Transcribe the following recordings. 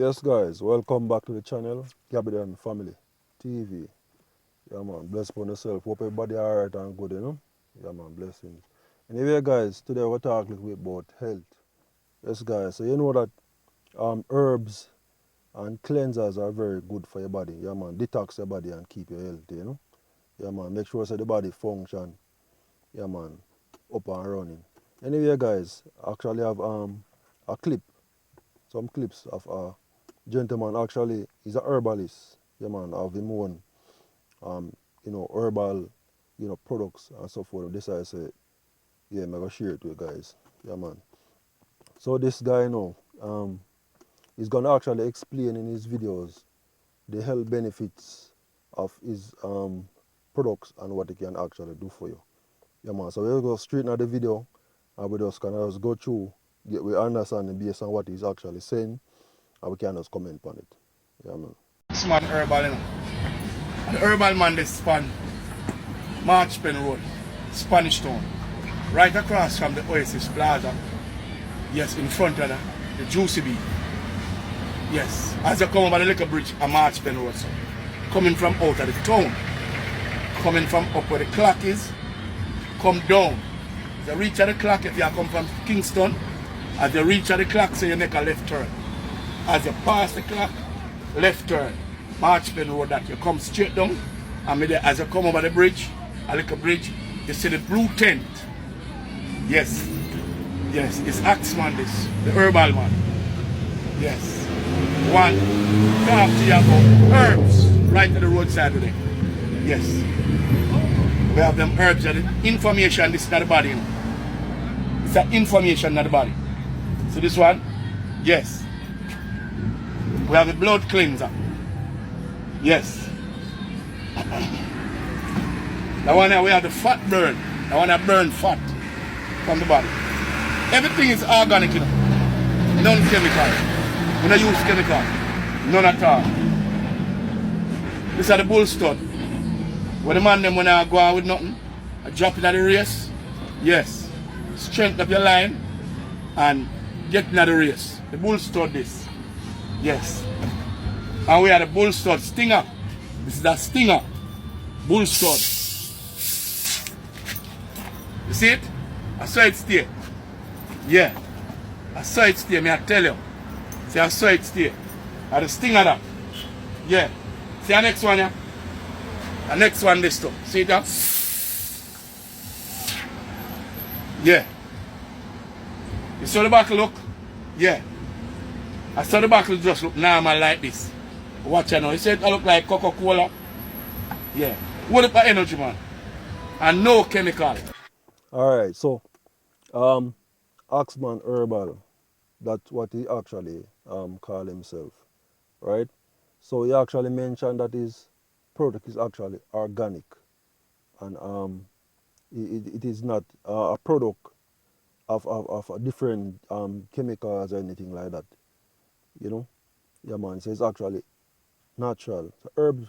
Yes, guys, welcome back to the channel, Gabidan Family TV. Yeah, man, bless upon yourself. Hope everybody alright and good, Yeah, man, blessings. Anyway, guys, today we'll talk a little bit about health. Yes, guys, so you know that herbs and cleansers are very good for your body. Yeah, man, detox your body and keep you healthy. Yeah, man, make sure so the body function. Yeah, man, up and running. Anyway, guys, I actually have a clip, some clips of a gentleman. Actually, he's a herbalist. Yeah, man, of him own herbal, products and so forth. This I say, yeah, I'm gonna share it with you guys. Yeah, man. So this guy he's gonna actually explain in his videos the health benefits of his products and what it can actually do for you. Yeah, man. So we'll go straight into the video and we just kind of just go through, get we understand based on what he's actually saying, and we can just comment on it. Yeah, man. Axe Man Herbal, And the Herbal Man this span March Pen Road, Spanish Town, right across from the Oasis Plaza. Yes, in front of the Juicy Bee. Yes, as you come over the little bridge on March Pen Road, so coming from out of the town, coming from up where the clock is, come down. As you reach at the clock, if you come from Kingston, as you reach at the clock, so you make a left turn. As you pass the clock, left turn. March Pen Road, that you come straight down, and as you come over the bridge, a little bridge, you see the blue tent. Yes, yes, it's Axe Man, this, the Herbal Man. Yes. One, talk to you about herbs right to the roadside today. Yes. We have them herbs and the information, this is not the body. It's the information, not the body. So this one, yes. We have the blood cleanser. Yes. The one that we have the fat burn. The one that burn fat from the body. Everything is organic, non-chemical. We don't use chemical. None at all. This is the bull stud. When the man them when I go out with nothing, I drop it at the race. Yes. Strengthen up your line and get in the race. The bull stud this. Yes. And we have the bull stud stinger. This is the stinger. Bull stud. You see it? I saw it stay. Yeah. I saw it stay, may I tell you. See, I saw it stay. I the stinger that. Yeah. See the next one, yeah? The next one this too. See that? Yeah. You saw the buckle look? Yeah. I saw the buckle just look normal like this. Watch it now. You see it look like Coca-Cola? Yeah. What up the energy, man? And no chemical. Alright, so Axe Man Herbal, that's what he actually call himself, right? So he actually mentioned that his product is actually organic, and it is not a product of a different chemicals or anything like that, Yeah, man. So it's actually natural. So herbs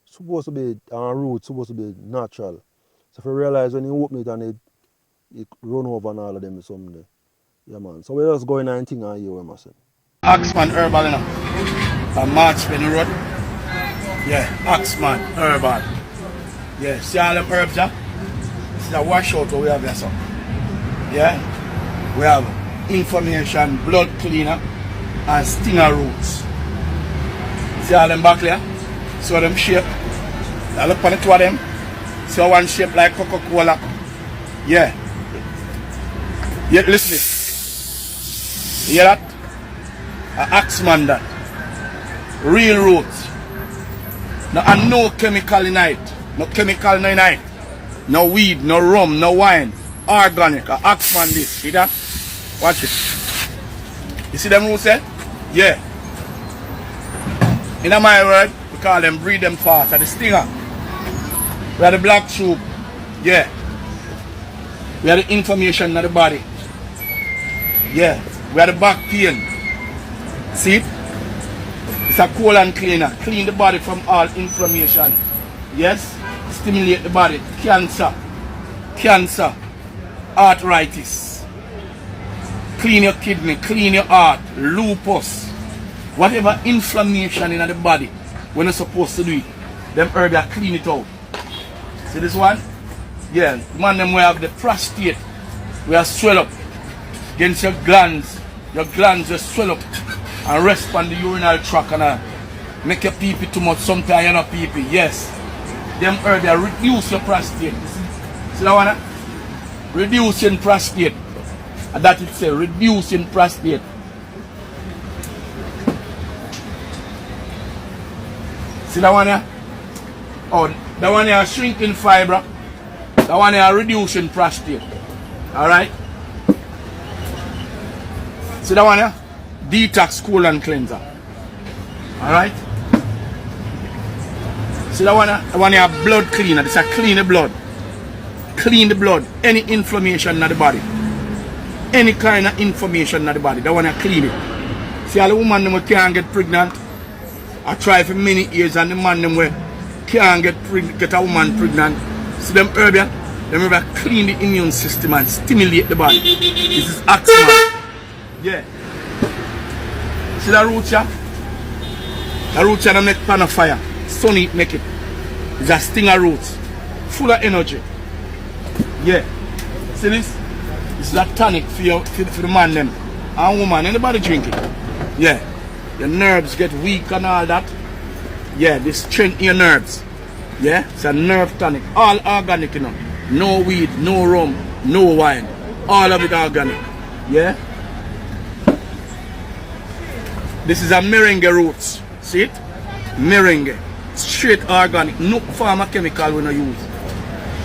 supposed to be roots supposed to be natural. So if you realize when you open it and it run over and all of them someday. Yeah, man. So we just going and thing on you, I say. Axe Man Herbal, On March Pen Road. Yeah, Axe Man Herbal. Yeah, see all them herbs, yeah? This is a washout what we have here, so. Yeah? We have information, blood cleaner, and stinger roots. See all them back there? See them shape? Now look on the two of them. See one shape like Coca-Cola. Yeah. Yeah, listen. You hear that? A Axe Man that. Real roots. No, and no chemical in it. No chemical in it. No weed, no rum, no wine. Organic. A Axe Man this. See that? Watch it. You see them roots there? Yeah. In my word, we call them breed them fast. The stinger. We have the black tube. Yeah. We have the information in the body. Yeah. We have the back pain. See it? It's a colon cleaner. Clean the body from all inflammation. Yes? Stimulate the body. Cancer. Cancer. Arthritis. Clean your kidney. Clean your heart. Lupus. Whatever inflammation in the body, when you're supposed to do it, them herb you clean it out. See this one? Yeah, man, them we have the prostate, we are swell up against your glands. Your glands will swell up and rest on the urinary tract and make your pee pee too much. Sometimes you're not pee pee. Yes, them herb they reduce your prostate. See that one? Reducing prostate. And that it say reducing prostate. See that one here? Oh, that one here shrinking fiber. That one here reducing prostate. Alright? See that one here? Detox colon cleanser. Alright? See that one here? That one here blood cleaner. This is a clean the blood. Clean the blood. Any inflammation in the body. Any kind of inflammation in the body. That one here clean it. See all the women them can't get pregnant. I try for many years and the man them where can't get a woman pregnant. See them herb here? Them herb here clean the immune system and stimulate the body. This is Axe Man. Yeah. See the roots here? The roots here make pan of fire. Sun it make it. It's a stinger roots. Full of energy. Yeah. See this? This is a tonic for the man them. And woman, anybody drink it? Yeah. Your nerves get weak and all that. Yeah, this strengthen your nerves. Yeah, it's a nerve tonic. All organic, you know. No weed, no rum, no wine. All of it organic. Yeah. This is a meringue roots. See it? Meringue. Straight organic. No pharma chemical we no use.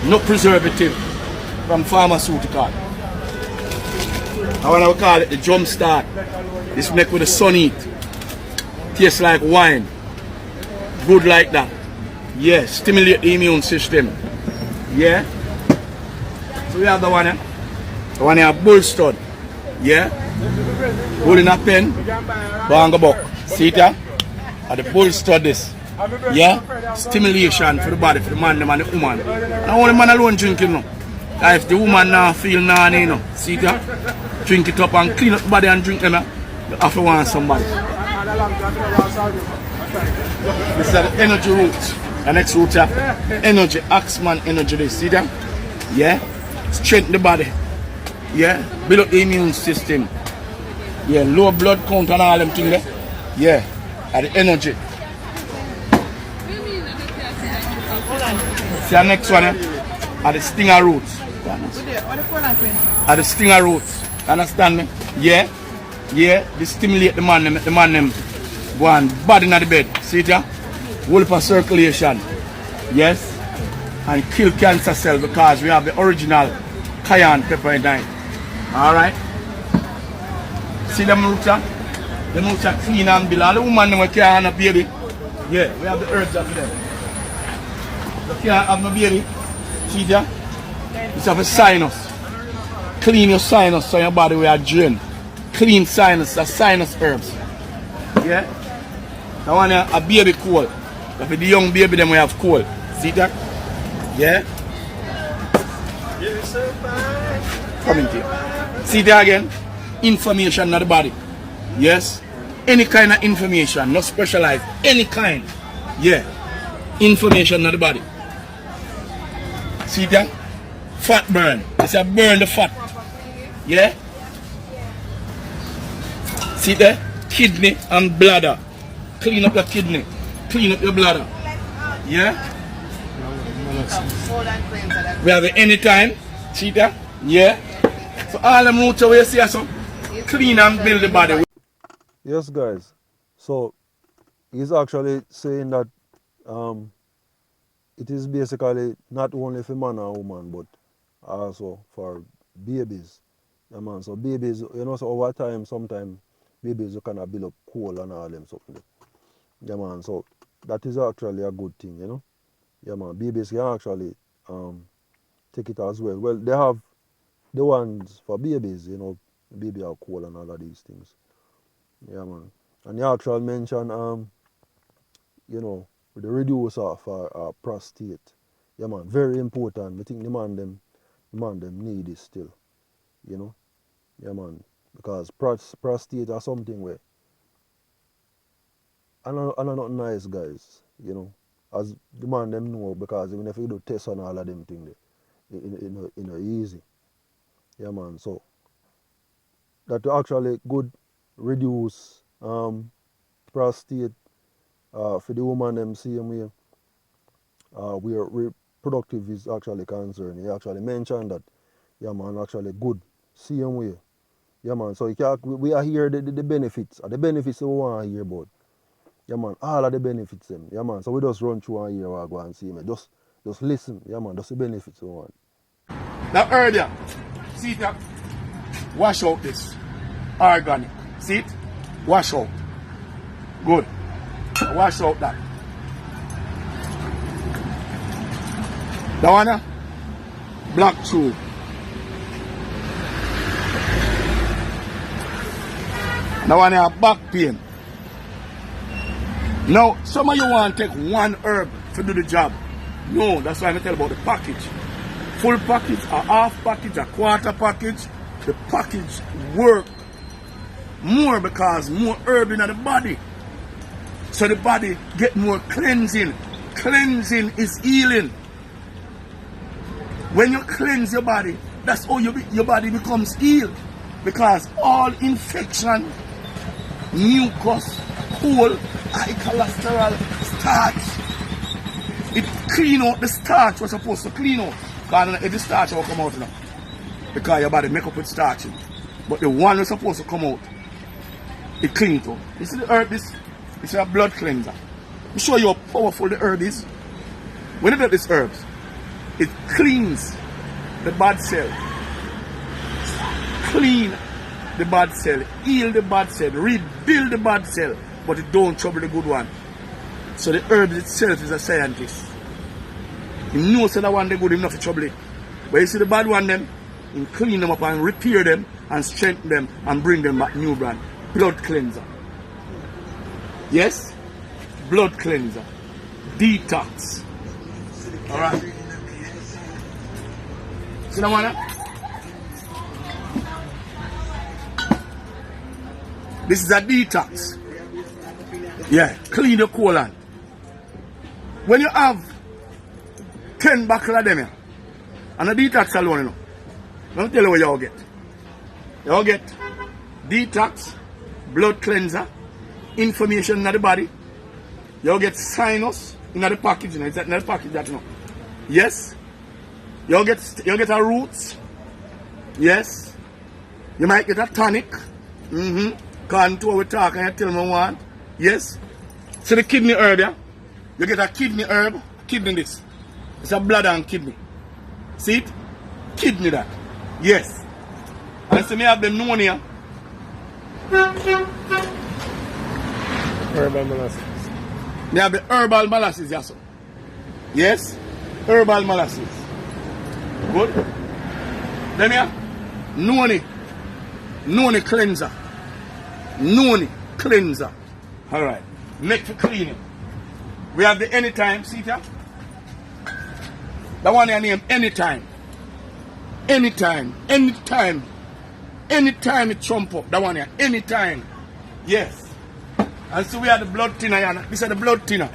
No preservative from pharmaceutical. I want to call it the jump start. This make with the sun eat. Tastes like wine. Good like that. Yeah, stimulate the immune system. Yeah. So we have the one here. The one here, bull stud. Yeah. Holding a pen. Banga buck. See it here? And the bull stud this. Yeah. Stimulation for the body, for the man and the woman. Now only man alone drinking now. If the woman now feel nanny, you know. See it here? Drink it up and clean up the body and drink them. You have to want somebody. This is the energy roots. The next root here, energy, Axe Man energy. This, see that? Yeah, strengthen the body. Yeah, build up the immune system. Yeah, low blood count and all them things there. Yeah, and the energy. See the next one here, are the stinger roots. Are the stinger roots. Understand me? Yeah, yeah. They stimulate the man them go on bad in the bed. See it here? Hold up a circulation. Yes. And kill cancer cells because we have the original cayenne pepper in it. Alright? See them roots here? The roots are clean and build. All the women them can't have a baby. Yeah, we have the herbs for them. You can't have no baby. See it here? It's have a sinus. Clean your sinus so your body will drain. Clean sinus, the sinus herbs. Yeah? That one here, a baby cold. If the young baby them we have cold. See that? Yeah? Coming to you. See that again? Information in the body. Yes? Any kind of information, not specialized. Any kind. Yeah. Information in the body. See that? Fat burn. It's a burn the fat. Yeah? See that? Kidney and bladder. Clean up your kidney. Clean up your bladder. Yeah? We have it anytime. See that? Yeah? So all them roots away, see so clean and build the body. Yes, guys. So he's actually saying that it is basically not only for man and woman, but also for babies. Yeah, man. So babies, you know, so over time, sometimes babies you kind of build up cold and all them something. Yeah, man. So that is actually a good thing, you know. Yeah, man. Babies can actually take it as well. Well, they have the ones for babies, you know, baby are cold and all of these things. Yeah, man. And the actual mention, you know, the reducer for prostate. Yeah, man. Very important. I think the man them need it still, you know. Yeah, man. Because prostate are something where and are not nice guys, you know. As the man them know, because even if you do tests on all of them things, you know, easy. Yeah, man. So that will actually good reduce prostate for the woman them same way where reproductive is actually concerned. He actually mentioned that, yeah, man, actually good same way. Yeah, man. So you can, we are here the benefits, the benefits we want to hear about. Yeah, man, all of the benefits them. Yeah, man. So we just run through and hear what go and see me. Just listen. Yeah, man. Just the benefits we want. Now earlier, see it, wash out this. Organic. See it? Wash out. Good. Wash out that. That one, black true. That one, back pain. Now, some of you want to take one herb to do the job. No, that's why I tell about the package. Full package, a half package, a quarter package. The package work more because more herb in the body. So the body get more cleansing. Cleansing is healing. When you cleanse your body, that's how your body becomes healed. Because all infection, mucus, cold, high cholesterol, starch, it clean out the starch was supposed to clean out. Because the starch will come out now. Because your body make up with starch. But the one was supposed to come out, it clean it out. You see the herb, this is a blood cleanser. I'm show you how powerful the herb is. When you get these herbs, it cleans the bad cell. Clean the bad cell, heal the bad cell, rebuild the bad cell, but it don't trouble the good one. So the herb itself is a scientist. He knows that one they good enough to trouble it. But you see the bad one them, he clean them up and repair them and strengthen them and bring them back new brand. Blood cleanser. Yes? Blood cleanser. Detox. Alright. See that one? This is a detox. Yeah, clean the colon. When you have 10 buckle of them here, and a detox alone, you know, let me tell you what you get. You get detox, blood cleanser, information in the body. You get sinus in the package, you know, it's in the package that you know. Yes. You get a roots. Yes. You might get a tonic. According to what we talk and you tell me what want. Yes. So the kidney herb, yeah? You get a kidney herb, kidney this. It's a blood and kidney. See it? Kidney that. Yes. And so me have the pneumonia. Herbal molasses. Me have the herbal molasses, yes. Sir. Yes? Herbal molasses. Good. Then here, noni cleanser. Noni cleanser. Alright. Make for cleaning. We have the anytime, see that? That one I name anytime. Anytime. Anytime. Anytime it trump up. That one here. Anytime. Yes. And so we have the blood thinner here. This is the blood thinner.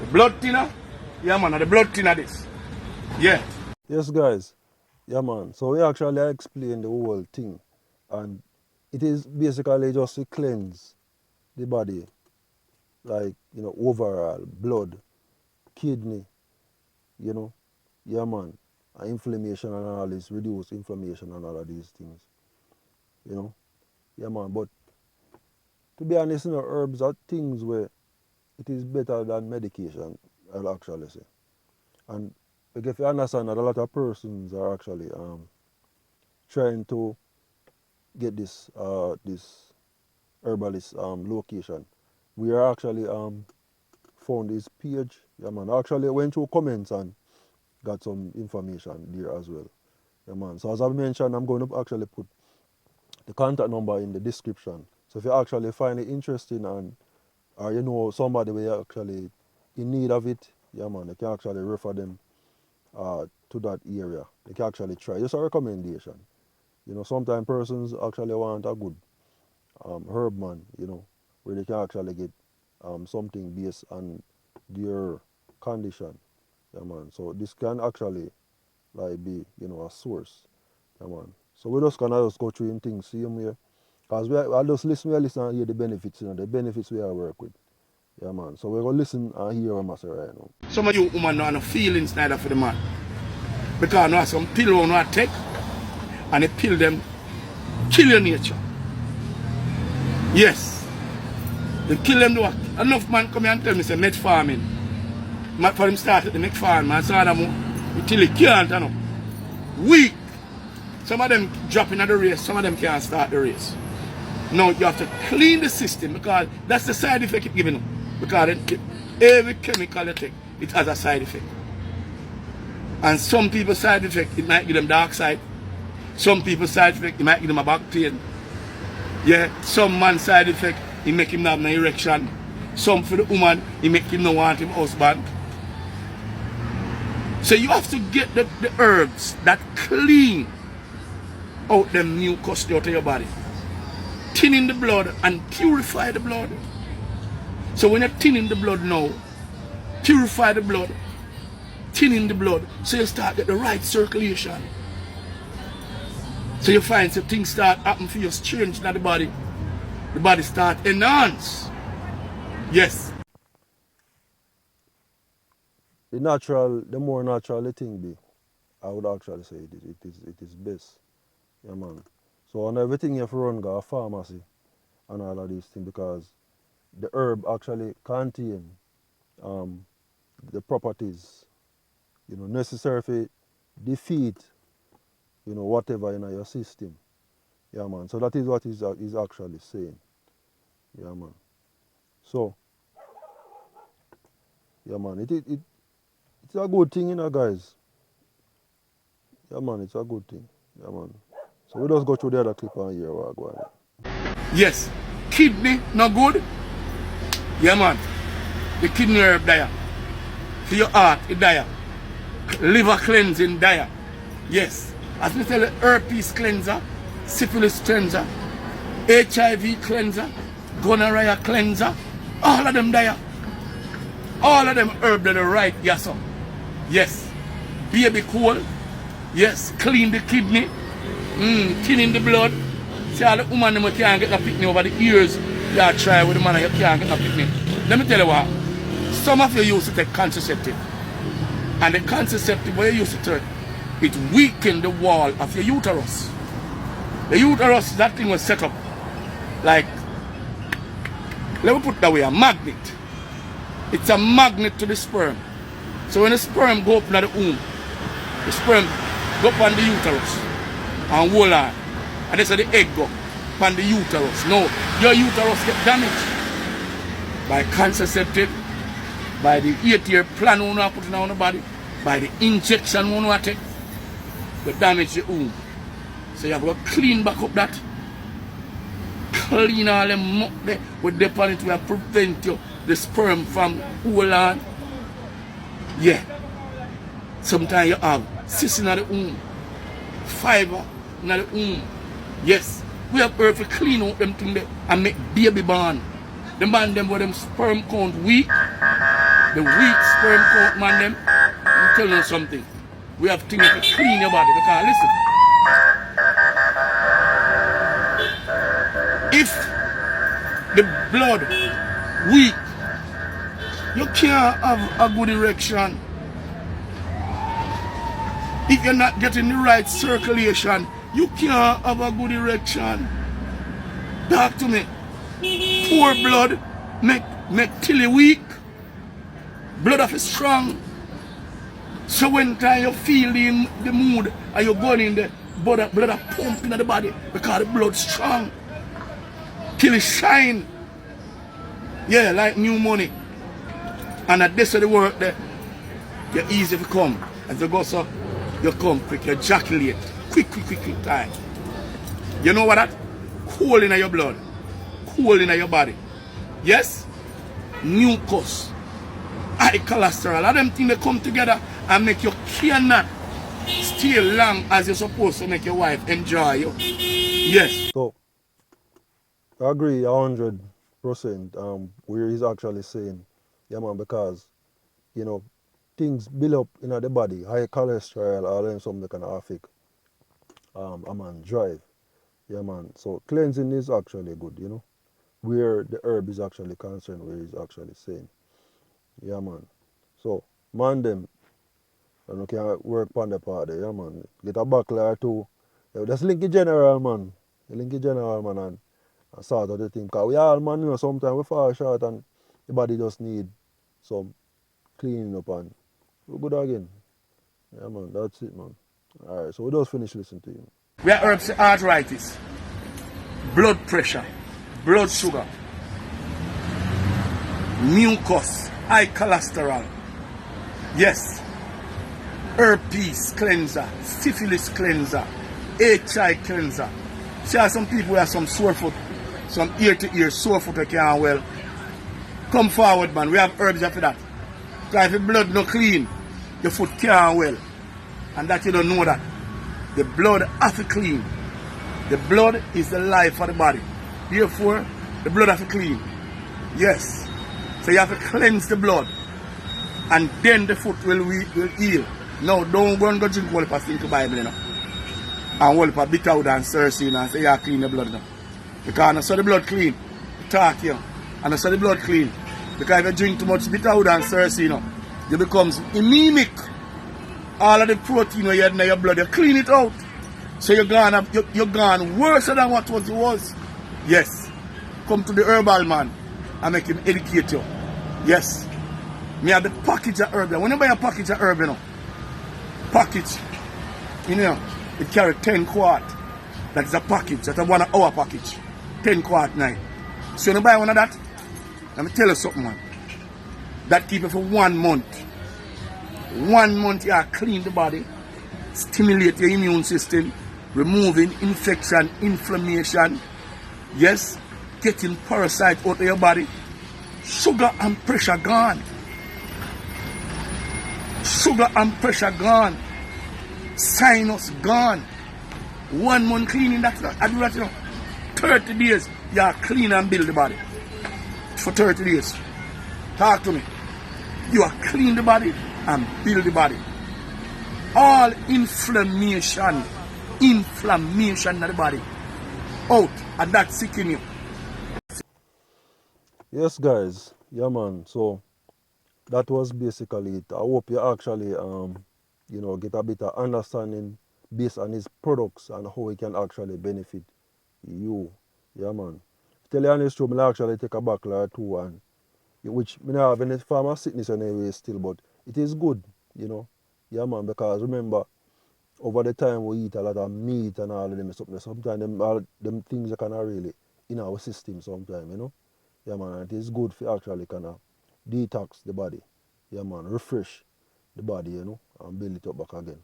The blood thinner. Yeah man, the blood thinner this. Yeah. Yes, guys. Yeah, man. So we actually explain the whole thing, and it is basically just to cleanse the body, like, you know, overall blood, kidney, you know, yeah, man, and inflammation and all this, reduce inflammation and all of these things, you know, yeah, man. But to be honest, you know, herbs are things where it is better than medication, I'll actually say. And like, if you understand that a lot of persons are actually trying to get this herbalist location, we are actually found this page. Yeah, man. I actually went through comments and got some information there as well. Yeah, man. So as I mentioned, I'm going to actually put the contact number in the description. So if you actually find it interesting, and or you know somebody who actually in need of it, yeah, man, you can actually refer them to that area. They can actually try. Just a recommendation. You know, sometimes persons actually want a good herb man, you know, where they can actually get something based on their condition. Yeah, man. So this can actually like be, a source. Yeah, man. So we just gonna just go through in things same way. Cause I just listen and hear the benefits, the benefits we are work with. Yeah, man. So we're gonna listen and hear what I say right now. Some of you women don't have no feelings neither for the man. Because now some pill will not take and the pill them kill your nature. Yes. They kill them do what? Enough man come here and tell me say met farming. For him start at the next farm, man saw them until he can't, Weak. Some of them drop in at the race, some of them can't start the race. Now you have to clean the system because that's the side effect it's giving them. Because every chemical you take, it has a side effect. And some people's side effect, it might give them dark side. Some people's side effect, it might give them a back pain. Yeah, some man's side effect, it make him not have no erection. Some for the woman, it make him not want him husband. So you have to get the herbs that clean out them mucus out of your body. Thin in the blood and purify the blood. So when you're thinning the blood now, purify the blood, thinning the blood, so you start get the right circulation. So you find some things start happening for you, strange in the body start enhance. Yes. The more natural the thing be, I would actually say it is best. Yeah, man. So on everything you have to run go a pharmacy and all of these things because the herb actually contain the properties, necessary to defeat, whatever in your system. Yeah, man. So that is what is actually saying. Yeah, man. So, yeah, man. It's a good thing, guys. Yeah, man. It's a good thing. Yeah, man. So we just go through the other clip and hear what going on. Yes. Kidney not good. Yeah, man. The kidney herb diet. For your heart, it diet. Liver cleansing diet. Yes. As we tell you, herpes cleanser, syphilis cleanser, HIV cleanser, gonorrhea cleanser, all of them diet. All of them herb that are right, yes, sir. Yes. Baby cool. Yes. Clean the kidney. Thinning the blood. See all the woman them can't get a picnic over the years. You try with the man and you can't get a picnic. Let me tell you what. Some of you used to take contraceptive. And the contraceptive where you used to take, it weakened the wall of your uterus. The uterus, that thing was set up like, let me put it that way, a magnet. It's a magnet to the sperm. So when the sperm go up in the womb, the sperm go up on the uterus and hold on. And that's how the egg go up on the uterus. No, your uterus get damaged by contraceptive, by the 8-year plan you want to put on the body, by the injection you want to take, to damage the womb. So you have to clean back up that. Clean all them muck there with the pan it will prevent you the sperm from hold on. Yeah. Sometimes you have cysts in the womb, fiber in the womb. Yes. We have earth to clean out them things there and make baby born. The man them where them sperm count weak. The weak sperm count man them. I'm telling you something. We have things to clean your body because listen. If the blood weak, you can't have a good erection. If you're not getting the right circulation, you can't have a good erection. Talk to me. Poor blood make tilly weak. Blood of is strong. So when time you feel the mood and you're going in the blood are pumping in the body because the blood strong. Till it shine. Yeah, like new money. And at this of the work there, you're easy to come. As you go so, you come quick, you ejaculate. Quick time. You know what that? Cool in your blood. Cool in your body. Yes? Mucus. High cholesterol. All them things they come together and make you cannot stay long as you're supposed to make your wife enjoy you. Yes. So, I agree 100 where he's actually saying, yeah man, because you know things build up in the body, high cholesterol, all them something that can affect a man drive. Yeah man. So cleansing is actually good, where the herb is actually concerned, where he's actually saying. Yeah man. So man them and you can work on the part there, yeah man. Get a buckler or two. Yeah, just link it general man. You link it general man and sort of the thing. Cause we all man, sometimes we fall short and the body just need some cleaning up and we're good again. Yeah man, that's it man. Alright, so we just finish listening to him. We have herbs for arthritis, blood pressure, blood sugar, mucus, high cholesterol. Yes, herpes cleanser, syphilis cleanser, HI cleanser. See how some people have some sore foot, some ear to ear sore foot that can't well. Come forward man, we have herbs for that. Because if your blood not clean, your foot can't well. And that you don't know that. The blood has to clean. The blood is the life of the body. Therefore, the blood has to clean. Yes. So you have to cleanse the blood. And then the foot will heal. No, don't go and go drink one of the Bible, And one of bitter out and Cersei and say, yeah, clean the blood now. Because I saw the blood clean. Talk here. And I saw the blood clean. Because if you drink too much bitter out and Cersei, you becomes anemic. All of the protein you had in your blood, you clean it out. So you're gone worse than what was. Yes. Come to the herbal man and make him educate you. Yes. Me have the package of herb. When you buy a package of herb, package, it carry 10 quart. That is a package. That's a 1 hour package. 10 quart night. So you buy one of that, let me tell you something, man. That keep it for 1 month. 1 month you clean the body, stimulate your immune system, removing infection, inflammation, yes, getting parasite out of your body. Sugar and pressure gone. Sugar and pressure gone. Sinus gone. 1 month cleaning that. I do that, 30 days, you clean and build the body. For 30 days. Talk to me. You are clean the body and build the body. All inflammation in the body out, and that's sickening you. Yes guys, yeah man. So that was basically it. I hope you actually get a bit of understanding based on his products and how it can actually benefit you. Yeah man. Tell you honest truth, I actually take a bachelor too, and which I don't have any form of sickness anyway still, but it is good, Yeah man, because remember over the time we eat a lot of meat and all of them something. Sometimes them things are kinda really in our system sometimes. Yeah man, and it is good for actually kinda detox the body. Yeah man, refresh the body, and build it up back again.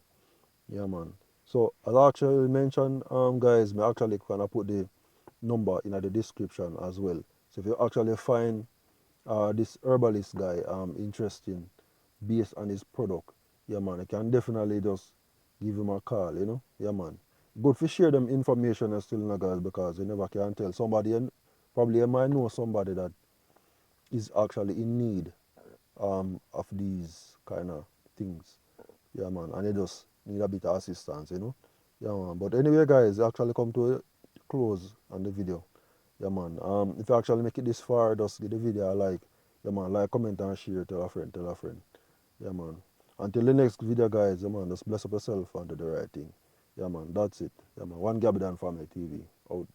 Yeah man. So as I actually mentioned, guys, me actually gonna put the number in the description as well. So if you actually find this herbalist guy interesting based on his product, yeah man, I can definitely just give him a call. Yeah man. Good for share them information and still guys, because you never can tell. Somebody probably you might know somebody that is actually in need of these kind of things. Yeah man, and they just need a bit of assistance. Yeah man. But anyway guys, actually come to a close on the video. Yeah man. If you actually make it this far, just give the video a like. Yeah man, like, comment and share, tell a friend, tell a friend. Yeah man. Until the next video guys, yeah man, just bless up yourself and do the right thing. Yeah man, that's it. Yeah man. One Gabidan Family TV. Out.